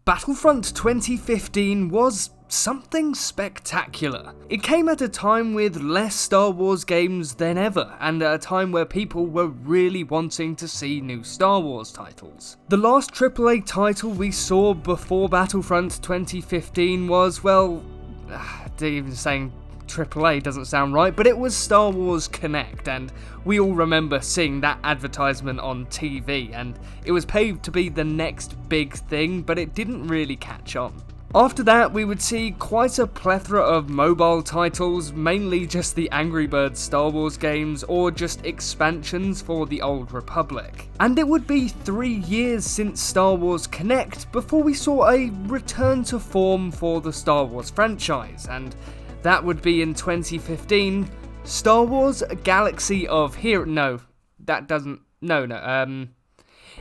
Battlefront 2015 was something spectacular. It came at a time with less Star Wars games than ever, and at a time where people were really wanting to see new Star Wars titles. The last AAA title we saw before Battlefront 2015 was, well, even saying AAA doesn't sound right, but it was Star Wars Connect, and we all remember seeing that advertisement on TV, and it was paved to be the next big thing, but it didn't really catch on. After that, we would see quite a plethora of mobile titles, mainly just the Angry Birds Star Wars games, or just expansions for the Old Republic. And it would be 3 years since Star Wars Connect before we saw a return to form for the Star Wars franchise, and that would be in 2015, Star Wars Galaxy of Heroes. No, that doesn't. No.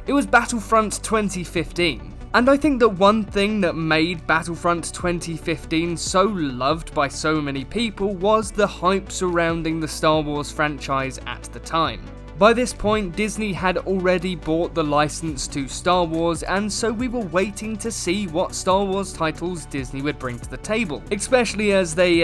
It was Battlefront 2015. And I think that one thing that made Battlefront 2015 so loved by so many people was the hype surrounding the Star Wars franchise at the time. By this point, Disney had already bought the license to Star Wars, and so we were waiting to see what Star Wars titles Disney would bring to the table. Especially as they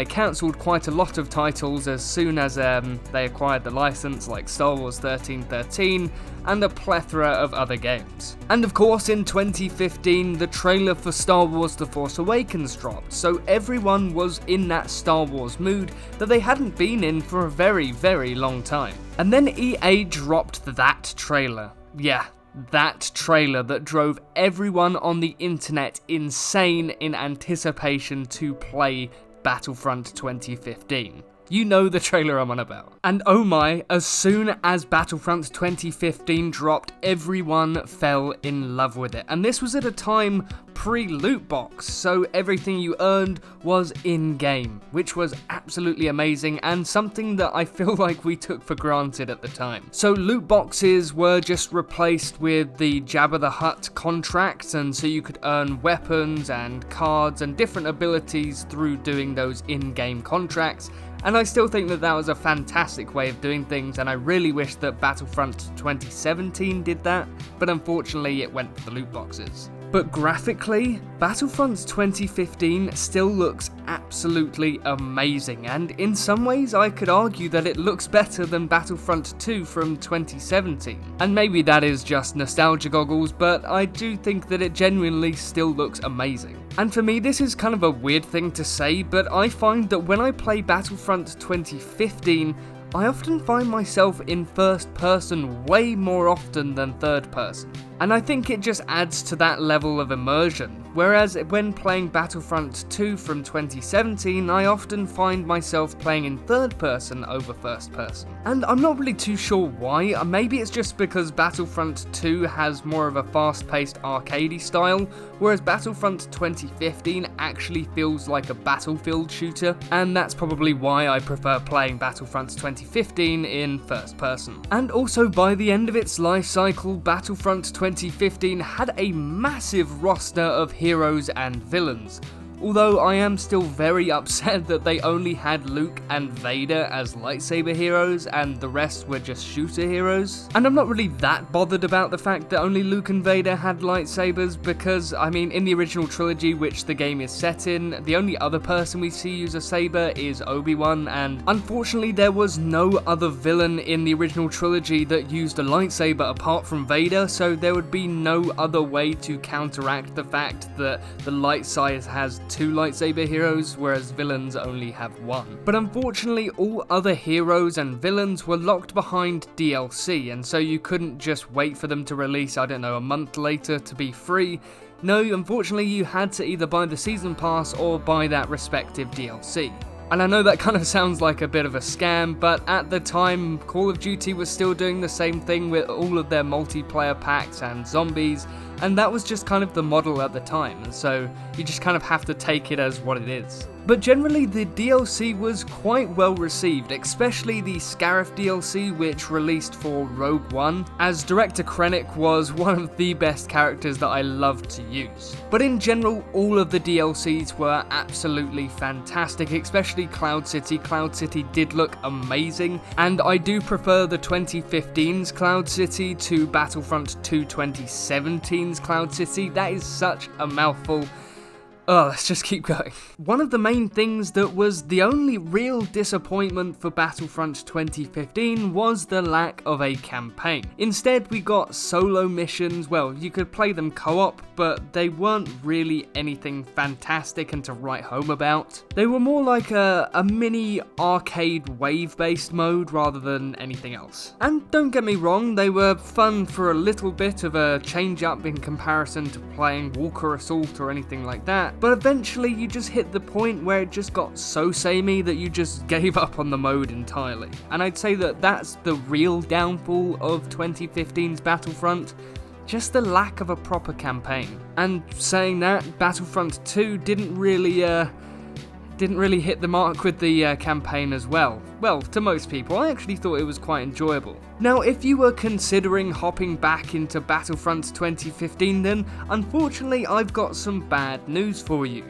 cancelled quite a lot of titles as soon as they acquired the license, like Star Wars 1313, and a plethora of other games. And of course, in 2015, the trailer for Star Wars The Force Awakens dropped, so everyone was in that Star Wars mood that they hadn't been in for a very, very long time. And then EA dropped that trailer. Yeah, that trailer that drove everyone on the internet insane in anticipation to play Battlefront 2015. You know the trailer I'm on about. And oh my, as soon as Battlefront 2015 dropped, everyone fell in love with it. And this was at a time pre-loot box, so everything you earned was in-game, which was absolutely amazing and something that I feel like we took for granted at the time. So loot boxes were just replaced with the Jabba the Hutt contracts, and so you could earn weapons and cards and different abilities through doing those in-game contracts. And I still think that that was a fantastic way of doing things, and I really wish that Battlefront 2017 did that, but unfortunately it went for the loot boxes. But graphically, Battlefront 2015 still looks absolutely amazing, and in some ways I could argue that it looks better than Battlefront 2 from 2017. And maybe that is just nostalgia goggles, but I do think that it genuinely still looks amazing. And for me, this is kind of a weird thing to say, but I find that when I play Battlefront 2015, I often find myself in first person way more often than third person. And I think it just adds to that level of immersion. Whereas when playing Battlefront 2 from 2017, I often find myself playing in third person over first person. And I'm not really too sure why. Maybe it's just because Battlefront 2 has more of a fast-paced arcadey style, whereas Battlefront 2015 actually feels like a battlefield shooter, and that's probably why I prefer playing Battlefront 2015 in first person. And also, by the end of its life cycle, Battlefront 2015 had a massive roster of heroes and villains, although I am still very upset that they only had Luke and Vader as lightsaber heroes and the rest were just shooter heroes. And I'm not really that bothered about the fact that only Luke and Vader had lightsabers because, I mean, in the original trilogy, which the game is set in, the only other person we see use a saber is Obi-Wan, and unfortunately there was no other villain in the original trilogy that used a lightsaber apart from Vader, so there would be no other way to counteract the fact that the light side has 2 lightsaber heroes, whereas villains only have 1. But unfortunately, all other heroes and villains were locked behind DLC, and so you couldn't just wait for them to release, I don't know, a month later to be free. No, unfortunately, you had to either buy the season pass or buy that respective DLC. And I know that kind of sounds like a bit of a scam, but at the time, Call of Duty was still doing the same thing with all of their multiplayer packs and zombies, and that was just kind of the model at the time, and so you just kind of have to take it as what it is. But generally the DLC was quite well received, especially the Scarif DLC which released for Rogue One, as Director Krennic was one of the best characters that I loved to use. But in general, all of the DLCs were absolutely fantastic, especially Cloud City. Cloud City did look amazing, and I do prefer the 2015's Cloud City to Battlefront 2 2017's Cloud City. That is such a mouthful. Oh, let's just keep going. One of the main things that was the only real disappointment for Battlefront 2015 was the lack of a campaign. Instead, we got solo missions. Well, you could play them co-op, but they weren't really anything fantastic and to write home about. They were more like a mini arcade wave-based mode rather than anything else. And don't get me wrong, they were fun for a little bit of a change-up in comparison to playing Walker Assault or anything like that. But eventually you just hit the point where it just got so samey that you just gave up on the mode entirely. And I'd say that that's the real downfall of 2015's Battlefront, just the lack of a proper campaign. And saying that, Battlefront 2 didn't really hit the mark with the campaign as well. Well, to most people, I actually thought it was quite enjoyable. Now, if you were considering hopping back into Battlefront 2015, then unfortunately I've got some bad news for you.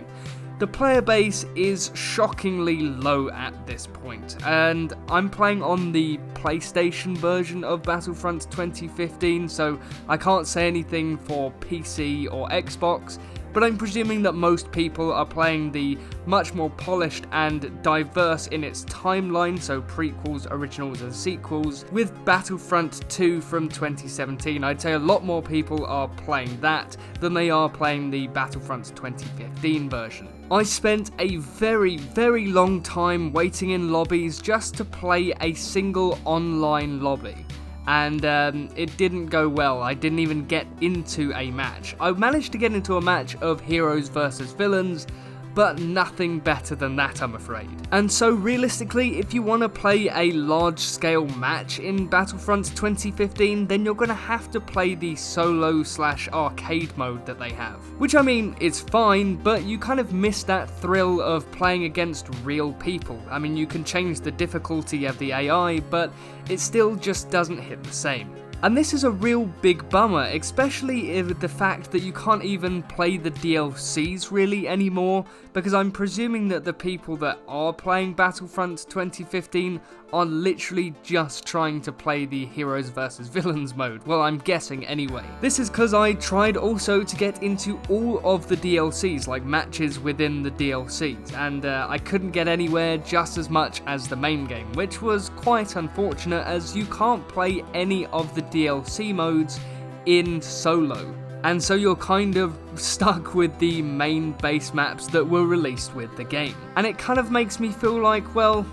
The player base is shockingly low at this point, and I'm playing on the PlayStation version of Battlefront 2015, so I can't say anything for PC or Xbox, but I'm presuming that most people are playing the much more polished and diverse in its timeline, so prequels, originals and sequels, with Battlefront 2 from 2017. I'd say a lot more people are playing that than they are playing the Battlefront 2015 version. I spent a very, very long time waiting in lobbies just to play a single online lobby. And it didn't go well. I didn't even get into a match. I managed to get into a match of heroes versus villains, but nothing better than that, I'm afraid. And so realistically, if you want to play a large-scale match in Battlefront 2015, then you're going to have to play the solo/arcade mode that they have. Which, I mean, is fine, but you kind of miss that thrill of playing against real people. I mean, you can change the difficulty of the AI, but it still just doesn't hit the same. And this is a real big bummer, especially with the fact that you can't even play the DLCs really anymore, because I'm presuming that the people that are playing Battlefront 2015 are literally just trying to play the heroes versus villains mode. Well, I'm guessing anyway. This is because I tried also to get into all of the DLCs, like matches within the DLCs, and I couldn't get anywhere just as much as the main game, which was quite unfortunate as you can't play any of the DLC modes in solo. And so you're kind of stuck with the main base maps that were released with the game. And it kind of makes me feel like, well,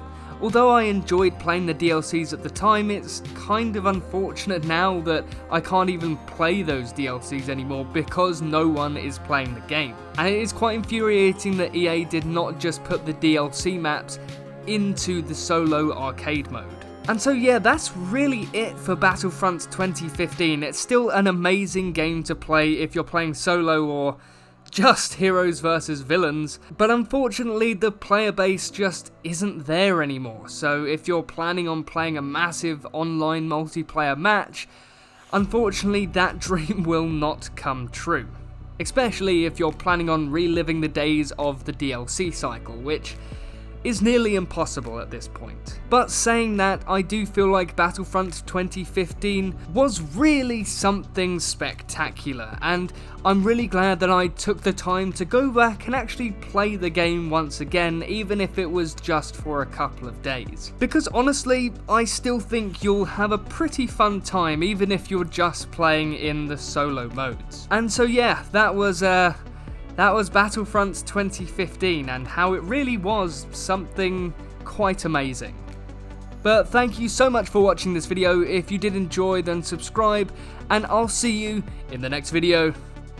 although I enjoyed playing the DLCs at the time, it's kind of unfortunate now that I can't even play those DLCs anymore because no one is playing the game. And it is quite infuriating that EA did not just put the DLC maps into the solo arcade mode. And so yeah, that's really it for Battlefront 2015. It's still an amazing game to play if you're playing solo or just heroes versus villains, but unfortunately the player base just isn't there anymore. So if you're planning on playing a massive online multiplayer match, unfortunately that dream will not come true. Especially if you're planning on reliving the days of the DLC cycle, which is nearly impossible at this point. But saying that, I do feel like Battlefront 2015 was really something spectacular, and I'm really glad that I took the time to go back and actually play the game once again, even if it was just for a couple of days. Because honestly, I still think you'll have a pretty fun time, even if you're just playing in the solo modes. And so yeah, that was Battlefront 2015 and how it really was something quite amazing. But thank you so much for watching this video. If you did enjoy, then subscribe, and I'll see you in the next video.